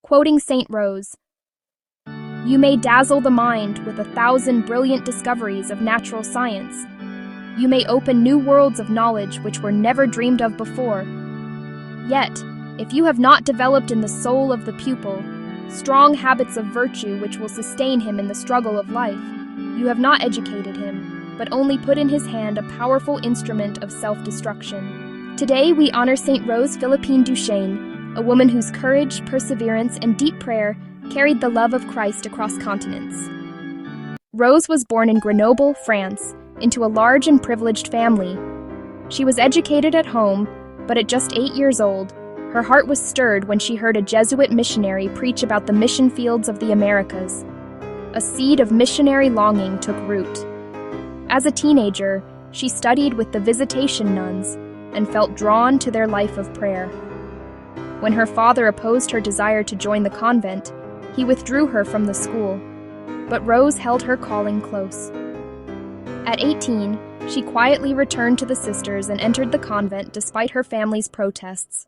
Quoting Saint Rose, "You may dazzle the mind with 1,000 brilliant discoveries of natural science. You may open new worlds of knowledge which were never dreamed of before. Yet, if you have not developed in the soul of the pupil strong habits of virtue which will sustain him in the struggle of life, you have not educated him, but only put in his hand a powerful instrument of self-destruction." Today we honor Saint Rose Philippine Duchesne, a woman whose courage, perseverance, and deep prayer carried the love of Christ across continents. Rose was born in Grenoble, France, into a large and privileged family. She was educated at home, but at just 8 years old, her heart was stirred when she heard a Jesuit missionary preach about the mission fields of the Americas. A seed of missionary longing took root. As a teenager, she studied with the Visitation nuns and felt drawn to their life of prayer. When her father opposed her desire to join the convent, he withdrew her from the school, but Rose held her calling close. At 18, she quietly returned to the sisters and entered the convent despite her family's protests.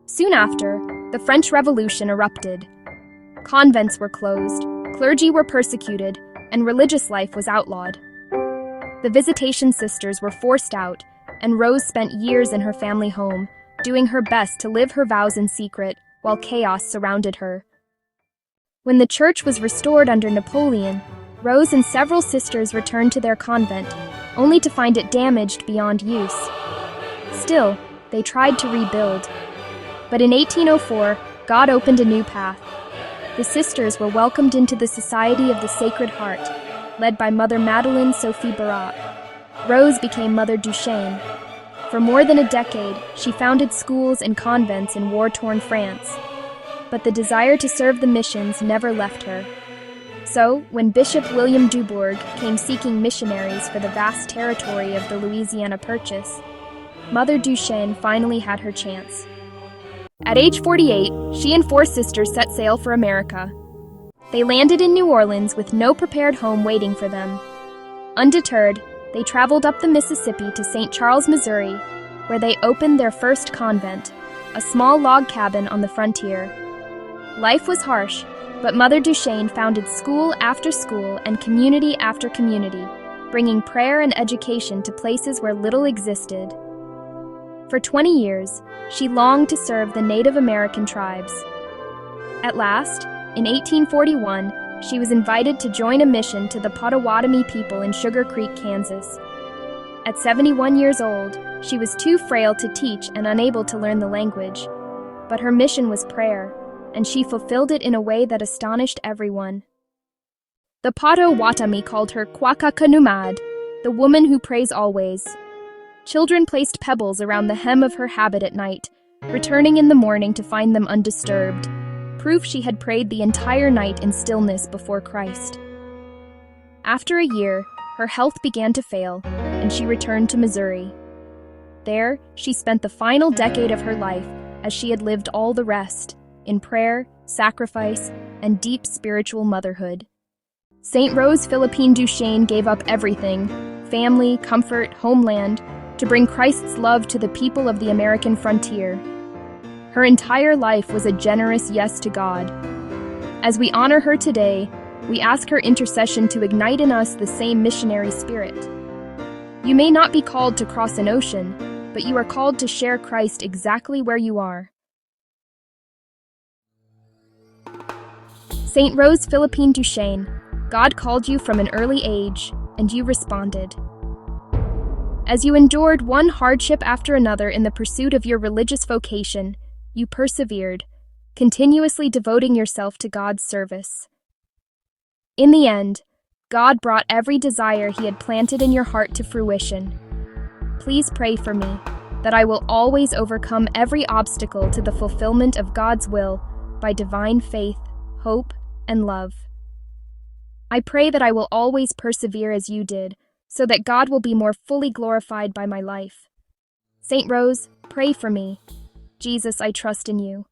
Soon after, the French Revolution erupted. Convents were closed, clergy were persecuted, and religious life was outlawed. The Visitation sisters were forced out, and Rose spent years in her family home, doing her best to live her vows in secret while chaos surrounded her. When the church was restored under Napoleon, Rose and several sisters returned to their convent, only to find it damaged beyond use. Still, they tried to rebuild. But in 1804, God opened a new path. The sisters were welcomed into the Society of the Sacred Heart, led by Mother Madeleine Sophie Barat. Rose became Mother Duchesne. For more than a decade, she founded schools and convents in war-torn France. But the desire to serve the missions never left her. So, when Bishop William Dubourg came seeking missionaries for the vast territory of the Louisiana Purchase, Mother Duchesne finally had her chance. At age 48, she and 4 sisters set sail for America. They landed in New Orleans with no prepared home waiting for them. Undeterred, they traveled up the Mississippi to St. Charles, Missouri, where they opened their first convent, a small log cabin on the frontier. Life was harsh, but Mother Duchesne founded school after school and community after community, bringing prayer and education to places where little existed. For 20 years, she longed to serve the Native American tribes. At last, in 1841, she was invited to join a mission to the Potawatomi people in Sugar Creek, Kansas. At 71 years old, she was too frail to teach and unable to learn the language. But her mission was prayer, and she fulfilled it in a way that astonished everyone. The Potawatomi called her Kwakakanumad, the woman who prays always. Children placed pebbles around the hem of her habit at night, returning in the morning to find them undisturbed, proof she had prayed the entire night in stillness before Christ. After a year, her health began to fail, and she returned to Missouri. There, she spent the final decade of her life, as she had lived all the rest, in prayer, sacrifice, and deep spiritual motherhood. Saint Rose Philippine Duchesne gave up everything, family, comfort, homeland, to bring Christ's love to the people of the American frontier. Her entire life was a generous yes to God. As we honor her today, we ask her intercession to ignite in us the same missionary spirit. You may not be called to cross an ocean, but you are called to share Christ exactly where you are. Saint Rose Philippine Duchesne, God called you from an early age, and you responded. As you endured one hardship after another in the pursuit of your religious vocation, you persevered, continuously devoting yourself to God's service. In the end, God brought every desire He had planted in your heart to fruition. Please pray for me, that I will always overcome every obstacle to the fulfillment of God's will by divine faith, hope, and love. I pray that I will always persevere as you did, so that God will be more fully glorified by my life. Saint Rose, pray for me. Jesus, I trust in you.